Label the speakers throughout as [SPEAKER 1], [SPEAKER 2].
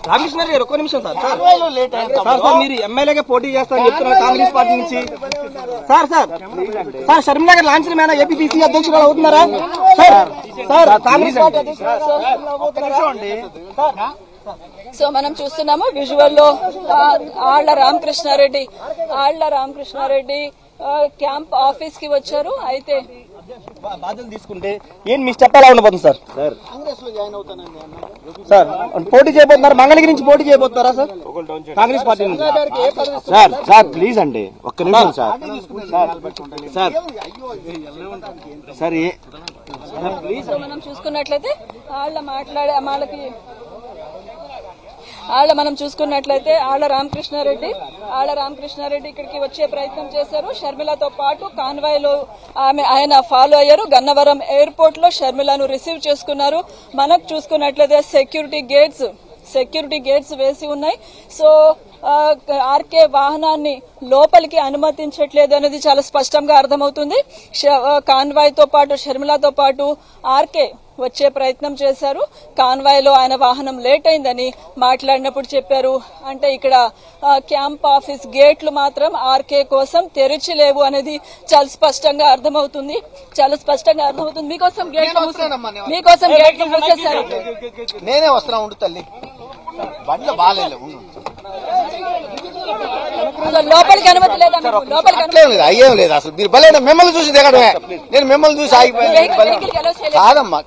[SPEAKER 1] రామకృష్ణారెడ్డి గారు ఒక్క నిమిషం సార్. సార్ మీరు ఎమ్మెల్యేగా పోటీ చేస్తారని చెప్తున్నారు కాంగ్రెస్ పార్టీ నుంచి. సార్ షర్మిలా గారు లాంఛన మేన ఏపీపీసీ అధ్యక్షురాలు అవుతున్నారా సార్? కాంగ్రెస్ పార్టీ
[SPEAKER 2] సో మనం చూస్తున్నాము విజువల్ లో ఆళ్ల రామకృష్ణారెడ్డి క్యాంప్ ఆఫీస్ కి వచ్చారు. అయితే
[SPEAKER 1] బాధ్యతలు తీసుకుంటే ఏం మీ స్టెప్ ఎలా ఉండబోతుంది సార్? సార్ పోటీ చేయబోతున్నారు, మంగళగిరి నుంచి పోటీ చేయబోతున్నారా సార్ కాంగ్రెస్ పార్టీ నుంచి? సార్ ప్లీజ్ అండి ఒక్క నిమిషం సార్.
[SPEAKER 2] మనం చూసుకున్నట్లయితే ఆళ్ల రామకృష్ణారెడ్డి ఇక్కడికి వచ్చే ప్రయత్నం చేశారు. షర్మిలతో పాటు కాన్వాయ్ లో ఆయన ఫాలో అయ్యారు. గన్నవరం ఎయిర్పోర్ట్ లో షర్మిలను రిసీవ్ చేసుకున్నారు. మనకు చూసుకున్నట్లయితే సెక్యూరిటీ గేట్స్ వేసి ఉన్నాయి. సో ఆర్కే వాహనాన్ని లోపలికి అనుమతించట్లేదు అనేది చాలా స్పష్టంగా అర్థమవుతుంది. కాన్వాయ్ తో పాటు షర్మిలతో పాటు ఆర్కే వచ్చే ప్రయత్నం చేశారు. కాన్వాయ్ లో ఆయన వాహనం లేట్ అయిందని మాట్లాడినప్పుడు చెప్పారు. అంటే ఇక్కడ క్యాంప్ ఆఫీస్ గేట్లు మాత్రం ఆర్కే కోసం తెరిచి లేవు అనేది చాలా స్పష్టంగా అర్థమవుతుంది. మీకోసం గేట్లు మూసేశారు.
[SPEAKER 3] నేనే వస్తున్నా ఉండు తల్లి, బండ్లు బాగాలేదు,
[SPEAKER 2] లోపలికి అనుమతి లేదా?
[SPEAKER 3] అయ్యేం లేదు అసలు. మీరు బలైన మిమ్మల్ని చూసి దిగడమే, నేను మిమ్మల్ని చూసి ఆగిపోయాను. కాదమ్మా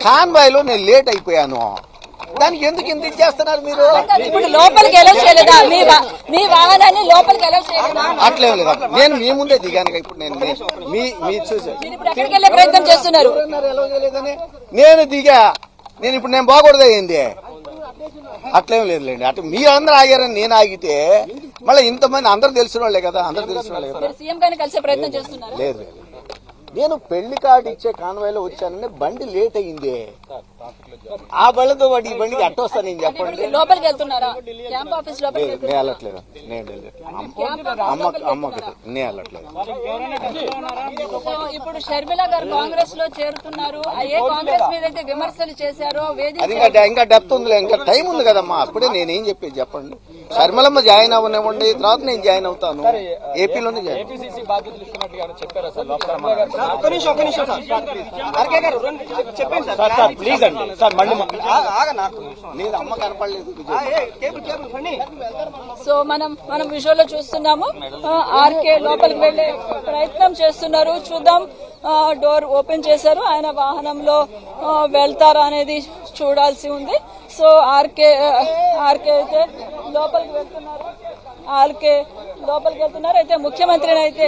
[SPEAKER 3] కాన్వాయ్ లో నేను లేట్ అయిపోయాను. దానికి ఎందుకు ఇంత ఇచ్చేస్తున్నారు మీరు?
[SPEAKER 2] ఇప్పుడు లోపలికి ఎలా చేయలేదా? మీ వాహనాన్ని లోపలికి ఎలా చేయలేదా?
[SPEAKER 3] అట్లేం లేదు, నేను మీ ముందే దిగాను. ఇప్పుడు నేను మీరు చూసాను
[SPEAKER 2] ఎక్కడికి వెళ్ళే ప్రయత్నం చేస్తున్నారు.
[SPEAKER 3] ఎలా చేయలేదని నేను దిగా. ఇప్పుడు నేను బాగూడదు అయింది. అట్లేం లేదులేండి. అటు మీరందరూ ఆగారని నేను ఆగితే మళ్ళీ ఇంతమంది అందరూ తెలిసిన వాళ్ళే కదా.
[SPEAKER 2] సీఎం గారిని కలిసే ప్రయత్నం చేస్తున్నారు.
[SPEAKER 3] లేదు, నేను పెళ్లి కార్డు ఇచ్చే కాన్వాయ్ లో వచ్చానంటే బండి లేట్ అయింది. ఆ బళ్ళతో వాడి ఈ బండికి అట్టొస్తా నేను చెప్పండి.
[SPEAKER 2] లోపలికి వెళ్తున్నారా? క్యాంప్ ఆఫీస్ లోపలికి
[SPEAKER 3] నేను వెళ్ళట్లేదు. అమ్మకటి నేను వెళ్ళట్లేదు.
[SPEAKER 2] ఇప్పుడు షర్మిల గారు కాంగ్రెస్ లో చేరుతున్నారు. ఏ కాంగ్రెస్ మీద అయితే విమర్శలు చేశారో
[SPEAKER 3] అది ఇంకా డెప్త్ ఉంది, ఇంకా టైం ఉంది కదమ్మా. అప్పుడే నేనేం చెప్పేది చెప్పండి. షర్మిలమ్మ జాయిన్ అవ్వనివ్వండి, తర్వాత నేను జాయిన్ అవుతాను. ఏపీలోనే జాయిన్.
[SPEAKER 1] ప్లీజ్ అండి సార్, మళ్ళీ
[SPEAKER 3] లేదు అమ్మ కనపడలేదు.
[SPEAKER 2] సో మనం విజువల్ లో చూస్తున్నాము. ఆర్కే లోపలికి వెళ్లే ప్రయత్నం చేస్తున్నారు. చూద్దాం. డోర్ ఓపెన్ చేశారు. ఆయన వాహనంలో వెళ్తారా అనేది చూడాల్సి ఉంది. సో ఆర్కే అయితే లోపలికి వెళ్తున్నారు. అయితే ముఖ్యమంత్రిని అయితే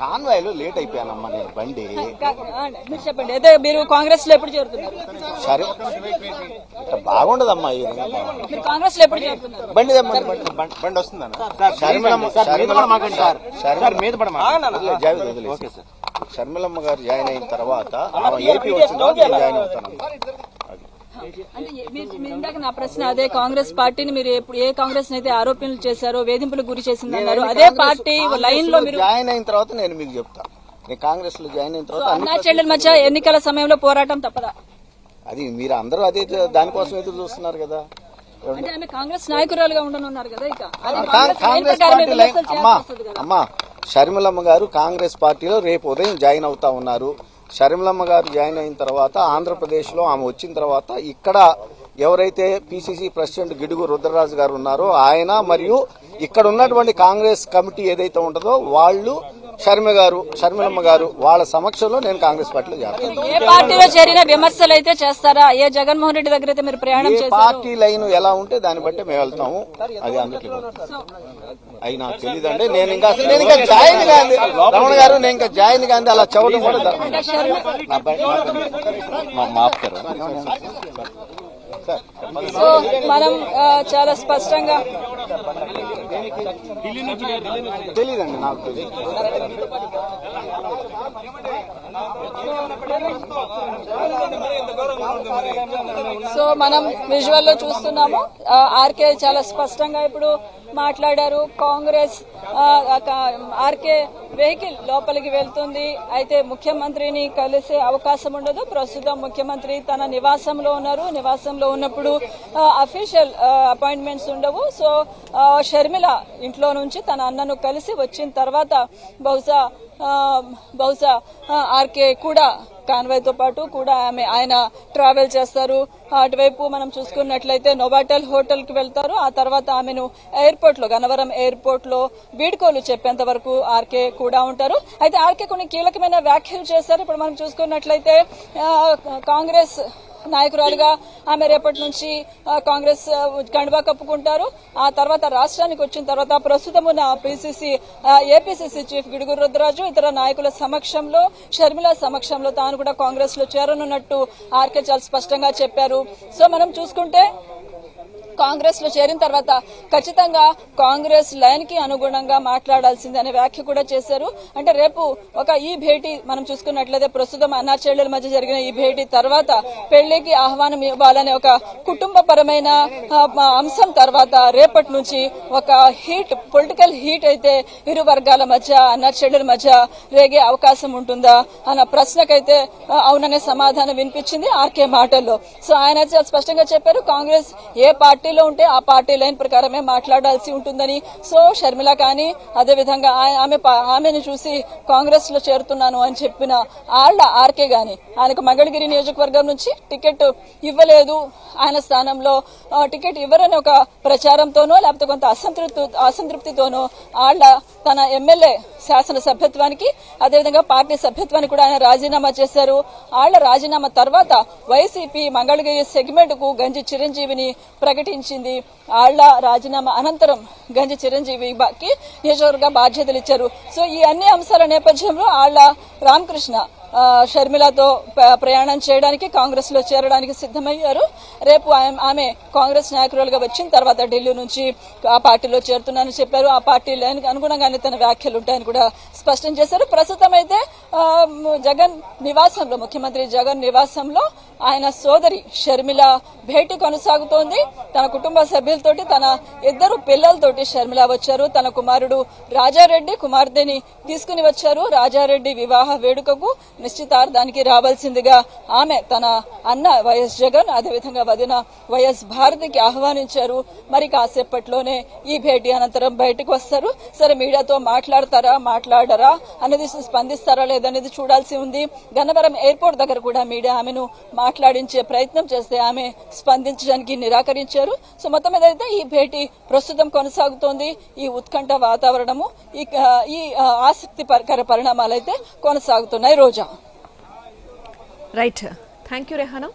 [SPEAKER 3] కాన్వాయ్ లో లేట్ అయిపోయానమ్మా నేను బండి.
[SPEAKER 2] మీరు చెప్పండి, అయితే మీరు కాంగ్రెస్ లో ఎప్పుడు చేరుతున్నారు?
[SPEAKER 3] సరే బాగుండదమ్మా.
[SPEAKER 2] మీరు కాంగ్రెస్ లో ఎప్పుడు చేరుతున్నారు?
[SPEAKER 3] బండి వస్తుందన్న షర్మిలమ్మ గారు జాయిన్ అయిన తర్వాత ఏపీ వచ్చిన తర్వాత నేను జాయిన్ అవుతాను.
[SPEAKER 2] అంటే ఇందాక నా ప్రశ్న అదే. కాంగ్రెస్ పార్టీని మీరు ఏ కాంగ్రెస్ అయితే ఆరోపణలు చేశారో, వేధింపులకు గురి చేసిందన్నారు, అదే పార్టీ లైన్ లో మీరు
[SPEAKER 3] జాయిన్ అయిన తర్వాత నేను మీకు చెప్తా. నేను కాంగ్రెస్ లో జాయిన్ అయిన తర్వాత
[SPEAKER 2] అన్నా చెల్లెల మధ్య ఎన్నికల సమయంలో పోరాటం తప్పదా?
[SPEAKER 3] అది మీరు అందరూ అదే దానికోసం ఎదురు చూస్తున్నారు కదా.
[SPEAKER 2] అంటే ఆమె కాంగ్రెస్ నాయకురాలుగా ఉండనున్నారు కదా. ఇక
[SPEAKER 3] కాంగ్రెస్ పార్టీ అమ్మా షర్మిలమ్మ గారు కాంగ్రెస్ పార్టీలో రేపు ఉదయం జాయిన్ అవుతా ఉన్నారు. షర్మిలమ్మ గారు జాయిన్ అయిన తర్వాత ఆంధ్రప్రదేశ్ లో ఆమె వచ్చిన తర్వాత ఇక్కడ ఎవరైతే పిసిసి ప్రెసిడెంట్ గిడుగు రుద్రరాజు గారు ఉన్నారో ఆయన మరియు ఇక్కడ ఉన్నటువంటి కాంగ్రెస్ కమిటీ ఏదైతే ఉంటుందో వాళ్ళు షర్మిలమ్మ గారు వాళ్ళ సమక్షంలో నేను కాంగ్రెస్ పార్టీలో చేస్తాను.
[SPEAKER 2] ఏ పార్టీలో చేరిన విమర్శలు అయితే చేస్తారా? ఏ జగన్మోహన్ రెడ్డి దగ్గర అయితే మీరు ప్రయాణం చేశారు?
[SPEAKER 3] పార్టీ లైన్ ఎలా ఉంటే దాన్ని బట్టి మేము వెళ్తాము. అది అందరికీ అవి నాకు తెలియదండి. నేను ఇంకా జాయిన్ కాంది రమణ గారు, నేను ఇంకా జాయిన్ కాంది అలా చదవడం కూడా మాపుతారు.
[SPEAKER 2] సో మనం చాలా స్పష్టంగా
[SPEAKER 3] తెలియదండి నాకు.
[SPEAKER 2] సో మనం విజువల్ లో చూస్తున్నాము, ఆర్కే చాలా స్పష్టంగా ఇప్పుడు మాట్లాడారు. కాంగ్రెస్ ఆర్కే వెహికల్ లోపలికి వెళ్తుంది, అయితే ముఖ్యమంత్రిని కలిసే అవకాశం ఉండదు. ప్రస్తుతం ముఖ్యమంత్రి తన నివాసంలో ఉన్నారు. నివాసంలో ఉన్నప్పుడు అఫీషియల్ అపాయింట్మెంట్స్ ఉండవు. సో షర్మిల ఇంట్లో నుంచి తన అన్నను కలిసి వచ్చిన తర్వాత బహుశా ఆర్కే కూడా కాన్వాయ్ తో పాటు కూడా ఆయన ట్రావెల్ చేస్తారు. అటువైపు మనం చూసుకున్నట్లయితే నోవాటెల్ హోటల్ కి వెళ్తారు. ఆ తర్వాత ఆమెను ఎయిర్పోర్ట్ లో, గన్నవరం ఎయిర్పోర్ట్ లో వీడ్కోలు చెప్పేంత వరకు ఆర్కే కూడా ఉంటారు. అయితే ఆర్కే కొన్ని కీలకమైన వ్యాఖ్యలు చేశారు. ఇప్పుడు మనం చూసుకున్నట్లయితే కాంగ్రెస్ నాయకురాలుగా ఆమె రేపటి నుంచి కాంగ్రెస్ కండువా కప్పుకుంటారు. ఆ తర్వాత రాష్ట్రానికి వచ్చిన తర్వాత ప్రస్తుతం ఉన్న ఏపీసీసీ చీఫ్ గిడుగు రుద్రరాజు ఇతర నాయకుల సమక్షంలో, షర్మిల సమక్షంలో తాను కూడా కాంగ్రెస్ లో చేరనున్నట్టు ఆర్కే చాలా స్పష్టంగా చెప్పారు. సో మనం చూసుకుంటే కాంగ్రెస్ లో చేరిన తర్వాత ఖచ్చితంగా కాంగ్రెస్ లైన్ కి అనుగుణంగా మాట్లాడాల్సింది అనే వ్యాఖ్య కూడా చేశారు. అంటే రేపు ఈ భేటీ మనం చూసుకున్నట్లయితే ప్రస్తుతం అన్నా చెల్లెల మధ్య జరిగిన ఈ భేటీ తర్వాత పెళ్లికి ఆహ్వానం ఇవ్వాలనే ఒక కుటుంబపరమైన అంశం తర్వాత రేపటి నుంచి ఒక పొలిటికల్ హీట్ అయితే ఇరు వర్గాల మధ్య, అన్నా చెల్లెల మధ్య రేగే అవకాశం ఉంటుందా అన్న ప్రశ్నకైతే అవుననే సమాధానం వినిపించింది ఆర్కే మాటల్లో. సో ఆయన చాలా స్పష్టంగా చెప్పారు, కాంగ్రెస్ ఏ పార్టీలో ఉంటే ఆ పార్టీ లైన్ ప్రకారమే మాట్లాడాల్సి ఉంటుందని. సో షర్మిల కానీ అదేవిధంగా ఆమెను చూసి కాంగ్రెస్ లో చేరుతున్నాను అని చెప్పిన ఆర్కే గాని ఆయనకు మంగళగిరి నియోజకవర్గం నుంచి టికెట్ ఇవ్వలేదు, ఆయన స్థానంలో టికెట్ ఇవ్వరని ఒక ప్రచారంతోనో లేకపోతే కొంత అసంతృప్తితోనో తన ఎమ్మెల్యే శాసన సభ్యత్వానికి అదేవిధంగా పార్టీ సభ్యత్వానికి కూడా ఆయన రాజీనామా చేశారు. రాజీనామా తర్వాత వైసీపీ మంగళగిరి సెగ్మెంట్ కు గంజి చిరంజీవిని ప్రకటించింది. రాజీనామా అనంతరం గంజి చిరంజీవికి నియోజకవర్గ బాధ్యతలు ఇచ్చారు. సో ఈ అన్ని అంశాల నేపథ్యంలో రామకృష్ణ షర్మిలతో ప్రయాణం చేయడానికి, కాంగ్రెస్ లో చేరడానికి సిద్దమయ్యారు. రేపు ఆమె కాంగ్రెస్ నాయకురాలుగా వచ్చిన తర్వాత ఢిల్లీ నుంచి ఆ పార్టీలో చేరుతున్నానని చెప్పారు. ఆ పార్టీ లైన్కి అనుగుణంగానే తన వ్యాఖ్యలు ఉంటాయని కూడా స్పష్టం చేశారు. ప్రస్తుతం అయితే ముఖ్యమంత్రి జగన్ నివాసంలో ఆయన సోదరి షర్మిల భేటీ కొనసాగుతోంది. తన కుటుంబ సభ్యులతోటి, తన ఇద్దరు పిల్లలతోటి షర్మిల వచ్చారు. తన కుమారుడు రాజారెడ్డి కుమార్తెని తీసుకుని వచ్చారు. రాజారెడ్డి వివాహ వేడుకకు నిశ్చితార్థానికి రావాల్సిందిగా ఆమె తన అన్న వైఎస్ జగన్ అదేవిధంగా వదిన వైఎస్ భారతికి ఆహ్వానించారు. మరి కాసేపట్లోనే ఈ భేటీ అనంతరం బయటకు వస్తారు. సరే, మీడియాతో మాట్లాడరా అనేది, స్పందిస్తారా లేదనేది చూడాల్సి ఉంది. గన్నవరం ఎయిర్పోర్ట్ దగ్గర కూడా మీడియా ఆమెను మాట్లాడించే ప్రయత్నం చేస్తే ఆమె స్పందించడానికి నిరాకరించారు. సో మొత్తం మీద అయితే ఈ భేటీ ప్రస్తుతం కొనసాగుతోంది. ఈ ఉత్కంఠ వాతావరణము, ఈ ఆసక్తికర పరిణామాలైతే కొనసాగుతున్నాయి. Roja.
[SPEAKER 4] Right, thank you Rehana.